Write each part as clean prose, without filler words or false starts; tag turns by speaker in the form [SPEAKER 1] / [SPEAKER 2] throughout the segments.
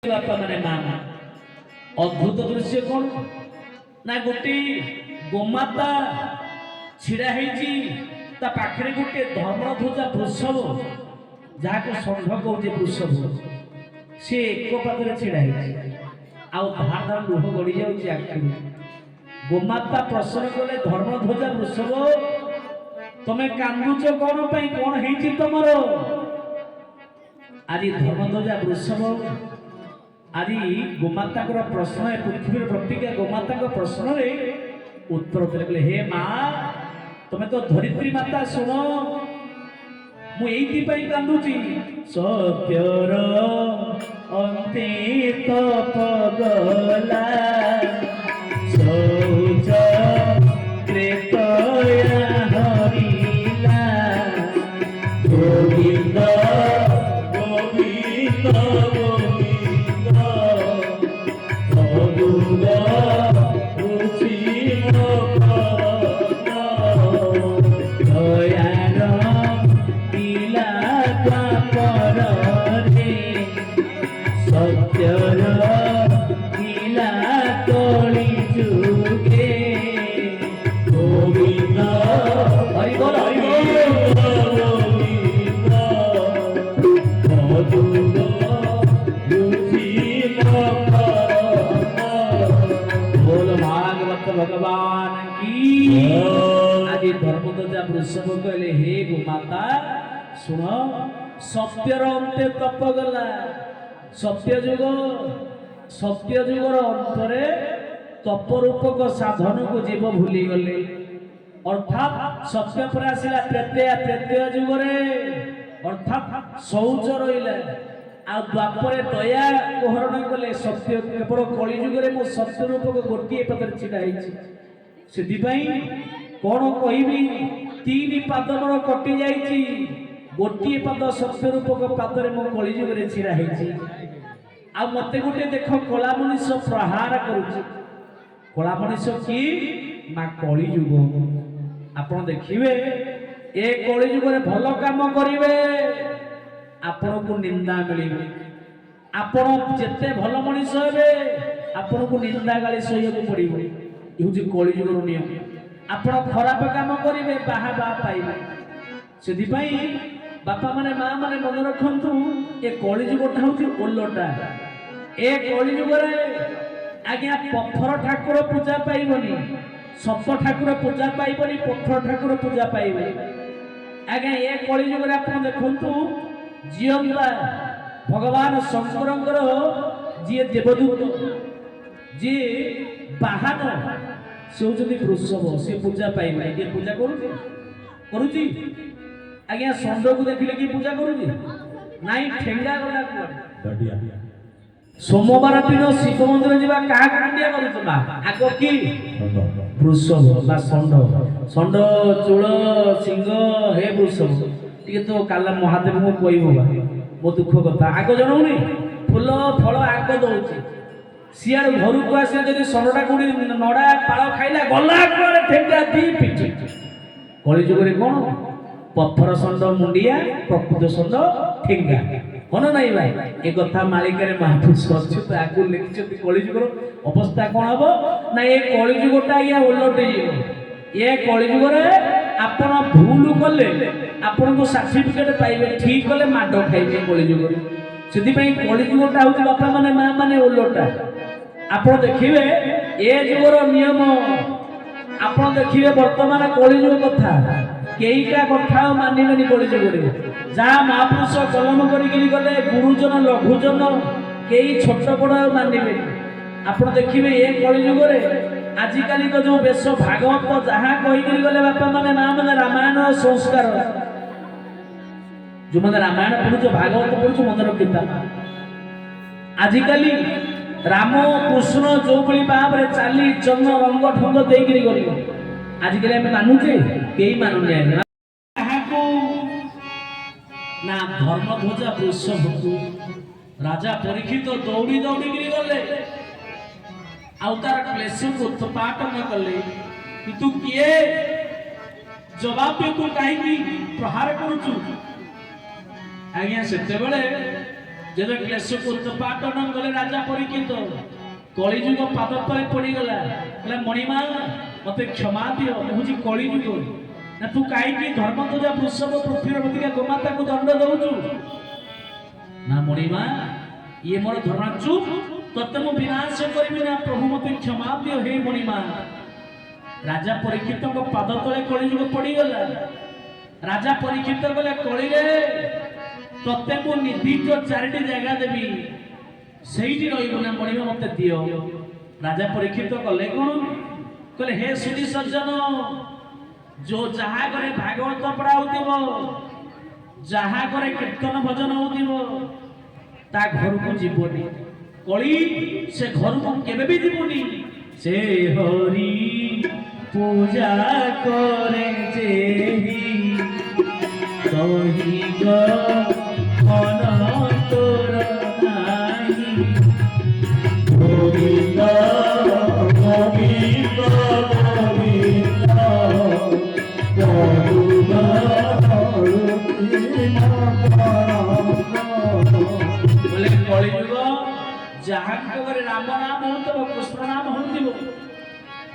[SPEAKER 1] बापा माने मामा अद्भुत दृश्य कौन ना गोटे गोमाता छिड़ा होती ता पाखरे गोटे धर्मध्वजा वृषभ जहाँ को षंढ कहे वृषभ सी एक पाखे छिड़ा आउ धार धार लुह गड़ी जाऊँगी आखि गोमाता प्रश्न कले धर्मध्वजा वृषभ तमें कांदुच कौन पाई कौन है तुमर आज धर्मध्वजा वृषभ आज गोमाता प्रश्न पृथ्वी प्रतिज्ञा गोमाता प्रश्न उत्तर देले हे माँ तुम्हें तो धरित्री माता शुण मुझे कांदुची सत्यर अंते तपगला शौच त्रेतया हरिला गोविंद गोविंद भगवान की आज धर्मध्वजा वृषभ कहले हे गोमाता सुन सत्यर अंते तप गला सत्य जुगर अंतरे तप रूपक साधन को जीव भूली गले अर्थात सत्य पर आसिला त्रेतया जुगरे अर्थात शौच रहिला आ द्वापर दया कोहरण कले सत्य केवल कली जुगरे मो सत्य रूपक गोटे पदर छिड़ा से कौन कहबी तीन पाद मोर कटि जाइए गोटे पाद सत्य रूपक पादरे मो कली जुगरे छिड़ा आ मते गोटे देख कला मनीष प्रहार करुचे कला मनीष कि ना कली जुग आप देखिए ए कली जुगरे भल काम करिवे आपण को निंदा मिले आपण जिते भल मनीष हे आपण को निंदा गाली सही पड़ो ये कलिजुगर नियम आपण खराब काम करेंगे बाहा बा पाइबे से बापा माने माँ माने मन रखु ये कलिजुगटा हूँ ओलटा ए कलिजुगर आज्ञा पत्थर ठाकुर पूजा पाइबनी सप ठाकुर पूजा पाइबनी पत्थर ठाकुर पूजा पाइबे आज्ञा ये कलिजुगर आप देखु जीवंता भगवान शंकर जी देवदूत जी बाहन से होती वृषभ सी पूजा पाइबे ये पूजा करुची आज्ञा षंड को देखिले कि पूजा करुची नाई ठेंगा गला सोमवार दिन शिव मंदिर जावा क्या कांडिया करुचला आग कि वृषभ बा षंड चूल सिंह हे वृषभ टे तो काला महादेव को कह मो दुख कथा आग जनाऊनी फूल फल आग दौर सियाड़ घर को आस षंडा कोड़ी नड़ा पाल खाइला गला ठेंगा दी पिटी कलिजुगर कौन पत्थर षंड मुंडिया प्रकृत षंड ठेंगा कौन नाई भाई ए कथा मालिका महापुरुष अच्छे आगे लिखिं कलिजुगर अवस्था कौन हम ना ये कलिजुगटा आज्ञा ओलटे ये कलिजुगर आपण भूल कले आपण को सर्टिफिकेट पाइबे ठीक कले माड खाइबे कलिजुगर से कलिजुगटा हूँ बापा माने माँ माने ओलटा आप देखिए ए जुगर नियम आप देखिए वर्तमान कलिजुग कथा कई का कथा मानबे कलिजुगर जहाँ महापुरुष कलम करी गले गुरुजन लघुजन कई छोट बड़ मानबे आप देखिए ये कलिजुगर आजिकाली को जो बेश भागवत जहाँ कहीकि गले बापा माने माँ माने रामायण संस्कार जो मैंने रामायण पढ़ुच भागवत पढ़ुच मन रखिता आजिकाली राम कृष्ण जो भाई भाव में चाली चन्न रंग ठंग देकर गले आजिकाली आम मानुचे कई मानुने ना धर्मध्वजा वृषभ राजा परीक्षित दौड़ी दौड़ी गले आउतार क्लेश को उत्पाट न कले तू किए जवाब तू कहीं प्रहार करुचु आज्ञा से जेबे क्लेश को उत्पाटन गले राजा परीक्षित कलिजुग पाद तले पड़गला कहला मणिमा मत क्षमा दियो मुझे कलिजुग ना तू कहीं धर्म तुझा वृषभ पृथ्वी का गोमाता को दंड दौचु ना मणिमा ये मोर धर्म चुप तत्ते मु विनाश करबी ना प्रभु मत क्षमा दियो हे मणिमा राजा परीक्षित को पाद तले कलिजुग पड़गला राजा परीक्षित गले कली रे तत्ते मु निर्दिष्ट चारिटी जगह देवी सही रही ना मणिमा मत दियो राजा परीक्षित कले कौन कहले हे सुनी सज्जन जो जहा करे भागवत पढ़ा होतिबो जहा करे कीर्तन भजन होतिबो ता घर को जीवनी कली से घर को केबे भी जीवनी से हरि पूजा करे जेही तही ग मन तोर नाही गोविंद गोविंद बोले कलिजुग जहाँ राम नाम हो कृष्ण नाम हो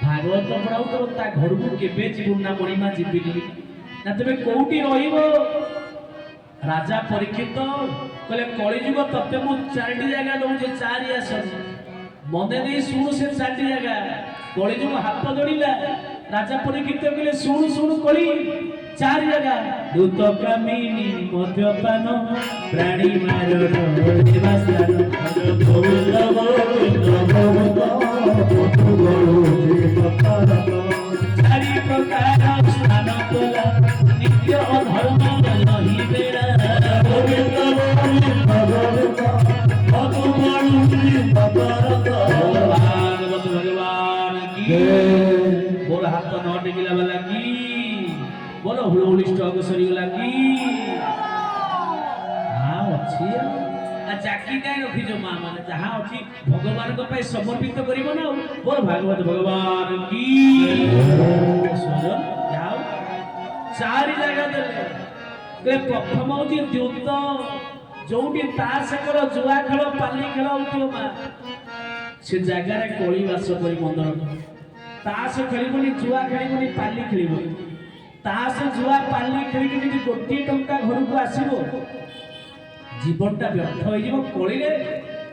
[SPEAKER 1] भागवत पढ़ाऊ ता घर को केबे जीवु ना मणिमा जीविनी ना तेरे कोउटी रहिबो राजा परीक्षित कहले कलिजुग तत्ते मु चारिटी जगह दउजे चारि आस मने दे सुन से चारिटी जगह कलिजुग हाथ जोड़िला राजा परीक्षित कहले सुन सुन कली चार जगह दूत कामिनी मद्यपान प्राणी मारण देवास्तान गोविंद गोविंद चारि प्रकार स्नान कला नित्य अधर्म नहीं बेड़ा गोविंद गोविंद भागवत भगवान की बोल हाथ न टेकिला वाला की बोलो हुलहुली स्टॉक सरी गला की हां अछि आ जाकी काय रखी जो मां माने जहां अछि भगवान को पे समर्पित करिवो ना बोल भागवत भगवान की सुनो जाओ चारि जगह दे प्रथम होती द्युत जोटी तास करो जुआ खेल पाली खेल होतियो मा से जगह रे कोली वास करी मंदर तास खेलिबनी जुआ खेलिबनी पाली खेलिबनी तास जुआ पाली खेलिक যদি কোটি টঙ্কা ঘরକୁ আসিবো জীবনটা ব্যর্থ হয়ে যাব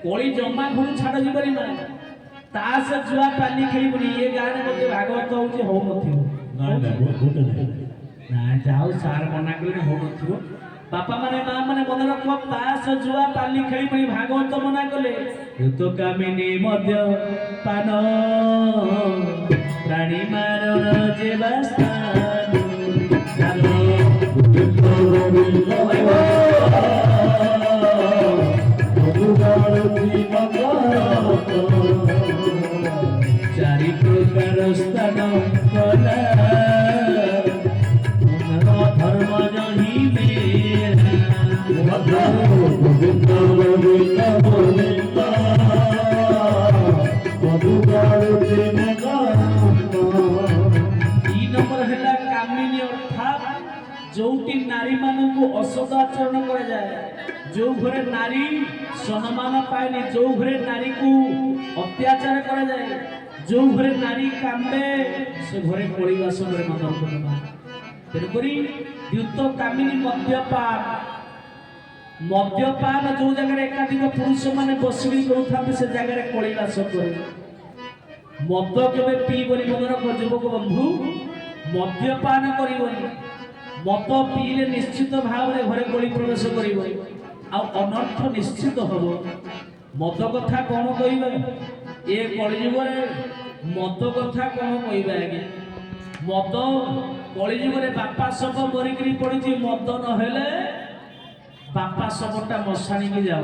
[SPEAKER 1] কলি জমা ঘর ছাড় যাবনি না তাস জুয়া পালি খেলিবনি এ গানে মতে ভাগবত হচ্ছে হউ নথিব না যাও সার মনা কলে হউ নথিব বাপা মানে মা মানে মনে রাখো তাস জুয়া পালি খেলিবনি ভাগবত মনা কলে তো কামিনী মধ্য পান প্রাণী মারণ যে বাস্তান चारि प्रकार स्थान कला धर्म नहीं मेरा जोटी नारी मानक असदाचरण करा जाए जो घरे नारी सम्मान पाएनी जो घरे नारी को अत्याचार करा जाए जो घरे नारी कांदे से घरे कलिवास घरे मदन करबा तेनकरी द्युत कामिनी मद्यपान जो जगह एकाधिक पुरुष माने बसिकी करूथांते से जगह कलिवास करे मद केबे पीबनी मन रख युवक बंधु मद्यपान करिवनी मत पीले निश्चित भाव में घरे कली प्रवेश करिवो आ अनर्थ निश्चित हबो मद कथा कोन कहिबा ए कलियुग रे मद कथा कोन कहिबा आगे मद कलियुग रे बापा सब मरिकरी पड़ी मद न हेले बापा सबटा मशानी की जाओ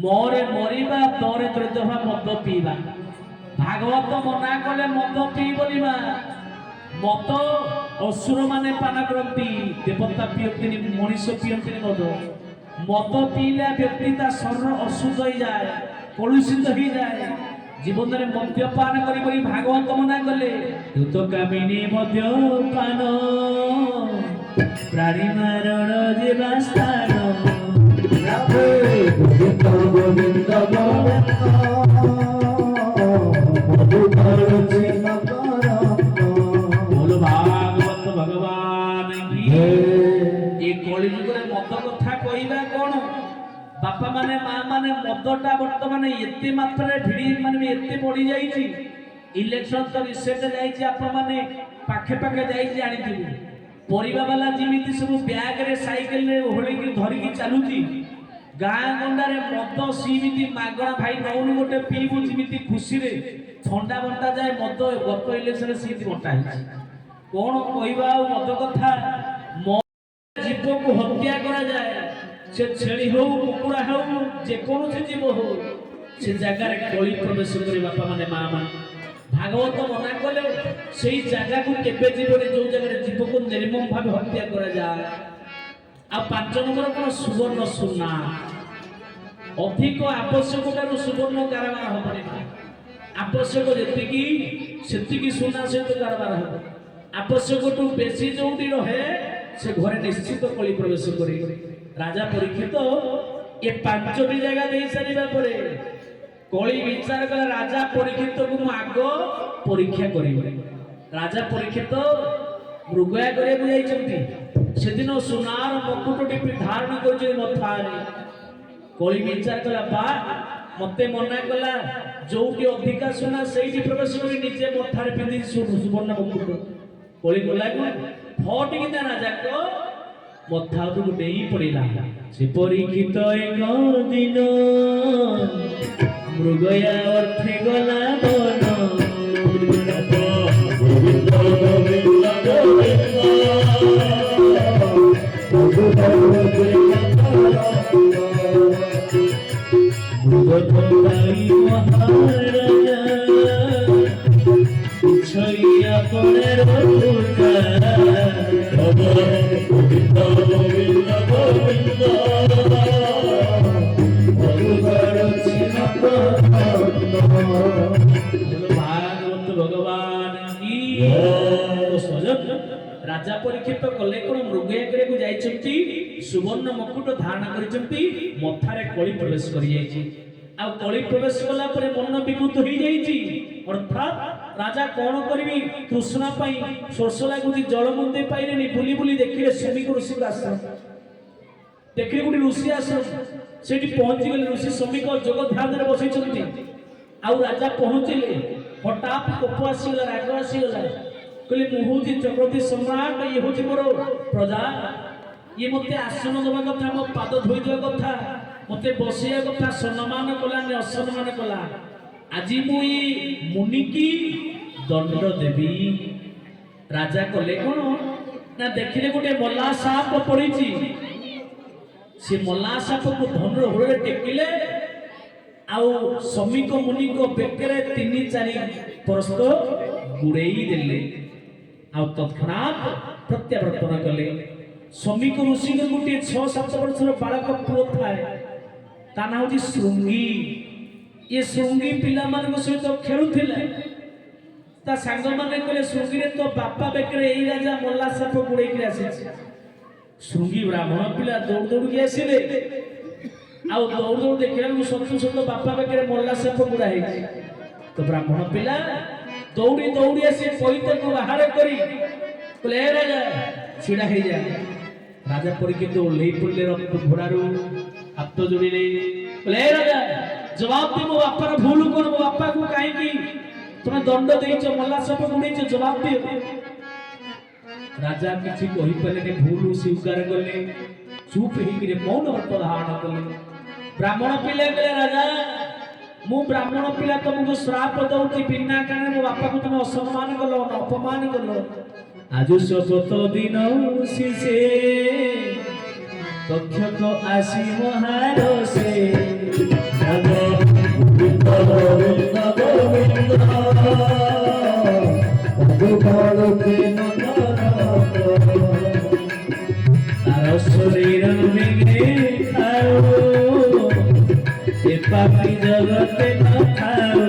[SPEAKER 1] मोरे मरिबा तोरे त्रिदफा मद पीबा भागवत मना कले मद पीबनिबा मत असुर माने पान करती देवता पियती मनीष पियती मद पीला व्यक्ति ता शरीर अशुद्ध हो जाए कलुषित हो जाए जीवन में मद्यपान करी भागवत मना कले दूत कामिनी मद्यपान प्राणी मारण जीवास्थान
[SPEAKER 2] গোবিন্দ মধুকর
[SPEAKER 1] बोलो भागवत भगवान की ये कलिजुगरे मद कथा कहवा कौन बापा माने माँ माने मदटा बर्तमान एते मात्रा भिड़ी माने एते बढ़ी जाइछि इलेक्शन तो रिसेंट जाइछि आपण माने पाखे पाखे जाइछि जानिथिबु परिबा वाला जिमिति सब बैग रे साइकिल रे होली की धरि की चालुछि गाँ गंडारे मद सीमिति मागणा भाई नौनु गोटे पीबु जिमिति खुशी रे ठंडा बंटा जाए मद गत इलेक्शन सीमिति बंटा हिछि कोन कहबा मद कथा जीव को हत्या करा जाए से छेली हो कुकुड़ा हो जे कोनोसी जीव हो से जगह कली प्रवेश करे बापा माने माँ माने भागवत मना कले सेई जगह को केबे जीवने जो जगह जीव को निर्मम भाव हत्या करा जाए आ 5 नंबर कोन सुवर्ण सुना अधिक आवश्यकतार सुवर्ण कारबार होबनी आवश्यक जेतिकी सेतिकी सुना सहित कारबार हो आवश्यक टू बेसी जोटी रहे से घरे निश्चित कली प्रवेश करे राजा परीक्षित ये 5टी जगह दे सारिबा परे कली विचार कला राजा परीक्षित को आग परीक्षा करिवे राजा परीक्षित मृगया करे बुझाइछंती सेदिन सुनार मुकुटटी धारण करजे मथारे कली विचार कला बा मते मना कला जोटी अधिका सुना सेठी प्रवेश करी निजे मथारे पिंदी सुवर्ण मुकुट कली कला फट किना राजा को मथा उपरକୁ ଡେଇଁ ପଡ଼ିଲା ସେ ପରୀକ୍ଷିତ ଏକ ଦିନ ମୃଗୟା ଅର୍ଥେ ଗଲା ବନ
[SPEAKER 2] ଗୋବିନ୍ଦ ଗୋବିନ୍ଦ
[SPEAKER 1] ମୃଗଧରାଇ ମହାରାଜା ଛଇଆ ପଡ଼େ ରହୁକା
[SPEAKER 2] গোবিন্দ গোবিন্দ গোবিন্দ মধুকর
[SPEAKER 1] भागवत भगवान की स्वजन राजा परीक्षित कले कोन मृगया को जाइछंती सुवर्ण मुकुट धारण करिछंती मथारे कली प्रवेश करि जाइछि आ कली प्रवेश कला परे मन विकृत होई जाइछि अर्थात राजा कोन करबी तृष्णा पाई सोरस लागुची जल मुंदे पाइलेनी बुली बुली देखिले समीक ऋषि आश्रम देखिले गुडी ऋषि आश्रम सेठी पहुंची गले ऋषि समीक जोग ध्यान रे बसैछंती आ राजा पहुंचिले हठात कोप आसीगला राग आसीगला कहले मुहुजी चक्रवर्ती सम्राट ये होची मोर प्रजा ये मते आसन दबा कथा मो पाद धोई देबा कथा मते बसिया कथा सम्मान कला ने असम्मान कला আজি মুই মুনি কি দণ্ড দেবী রাজা কলে কোন না দেখিলে গোটে মলা সাপ পড়িছি সে মলা সাপ को ধনুর হোড়ে টেকিলে आउ समीक मुनि को बेकरे 3-4 प्रस्त गुड़ेई देले आउ तत्क्षणात प्रत्यावर्तन कले समीक ऋषि को गोटे 6-7 वर्षर बालक पुओ थाए ता ना होची श्रृंगी ये श्रृंगी पिला मान सहित खेलुथिले ता संग माने कहले श्रृंगी रे तो बापा बेकरे एई राजा मल्ला साप गुड़ेई के आसी श्रृंगी ब्राह्मण पिला दौड़ दौड़ के आसीले आउ दौड़ दौड़ देखिला सतु सतु बापा बेकरे मल्ला साप गुड़ा है तो ब्राह्मण पिला दौड़ी दौड़ी आसी पवित्र को बाहर करी कहले राजा छिड़ा हे जा राजा परीक्षित ओल्हेई पड़ले रक्त घोड़ारू हाथ जोड़िले कहले राजा जवाब दे मो बापार भूल कर मो बापा को काहे की तुम दंड देइछ मल्ला साप गुड़ेइछ जवाब दे राजा किछि कहि पले भूल स्वीकार करले चुप हेकिरे मौन व्रत धारण कले ब्राह्मण पिला कहले राजा मु ब्राह्मण पिला तुमको श्राप दउची बिना कारण मो बापा को तुम असम्मान कलो अपमान कलो आज शपथ दिन शिशे तक्षक आसी महारसे
[SPEAKER 2] গোবিন্দ গোবিন্দ গোবিন্দ মধুকর
[SPEAKER 1] তার শরীর ভেঙে খাও এ পাপি জগতে না খাও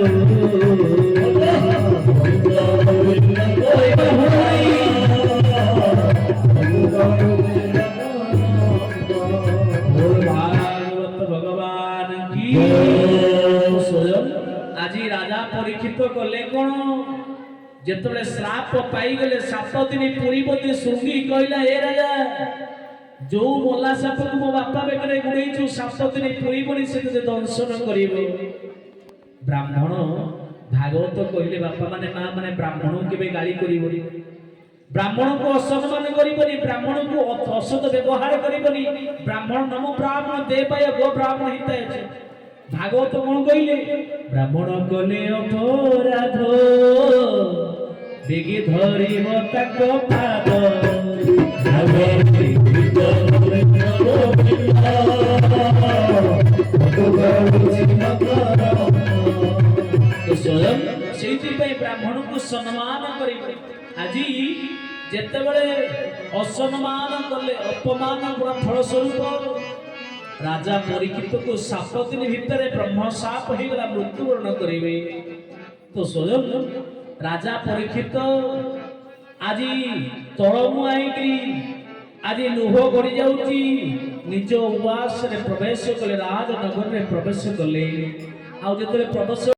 [SPEAKER 1] भागवत भगवान ପରୀକ୍ଷିତ କଲେ କଣ ଯେତେବେଳେ ଶ୍ରାପ ପାଇଗଲେ 7 ଦିନ ପୂର୍ବତି ଶୃଙ୍ଗି କହିଲା ଏ ରାଜା ଯୋଉ ମଲା ସାପକୁ ମୋ ବାପା ବେକରେ ଗୁଡେଇଛୁ 7 ଦିନ ପୂର୍ବଣି ସେ ତତେ ଦଂଶନ କରିବ। ବ୍ରାହ୍ମଣ ଭାଗବତ କହିଲେ ବାପା ମାନେ ମା ମାନେ ବ୍ରାହ୍ମଣକୁ କେବେ ଗାଳି କରିବନି, ବ୍ରାହ୍ମଣକୁ ଅସମ୍ମାନ କରିବନି, ବ୍ରାହ୍ମଣକୁ ଅସତ ବ୍ୟବହାର କରିବନି। ବ୍ରାହ୍ମଣ ନମ ବ୍ରାହ୍ମଣ ଦେବାୟ ଗୋ ବ୍ରାହ୍ମଣ ହିତାୟ। ଭାଗବତ କଣ କହିଲେ? ବ୍ରାହ୍ମଣ କଲେ ଅପରାଧ ବେଗି ଧରିବ ତାଙ୍କ ପାଦ। ସ୍ୱୟଂ ସେଇଥିପାଇଁ ବ୍ରାହ୍ମଣକୁ ସମ୍ମାନ କରିବେ। ଆଜି ଯେତେବେଳେ ଅସମ୍ମାନ କଲେ ଅପମାନ କରା ଫଳ ସ୍ୱରୂପ ରାଜା ପରୀକ୍ଷିତକୁ 7 ଦିନ ଭିତରେ ବ୍ରହ୍ମ ଶାପ ହେଇଗଲା, ମୃତ୍ୟୁବରଣ କରିବେ। ତ ସ୍ୱୟଂ ରାଜା ପରୀକ୍ଷିତ ଆଜି ତଳମୁଆଇକି ଆଜି ଲୁହ ଗଡ଼ି ଯାଉଛି, ନିଜ ଉପାସରେ ପ୍ରବେଶ କଲେ, ରାଜନଗରରେ ପ୍ରବେଶ କଲେ। ଆଉ ଯେତେବେଳେ ପ୍ରବେଶ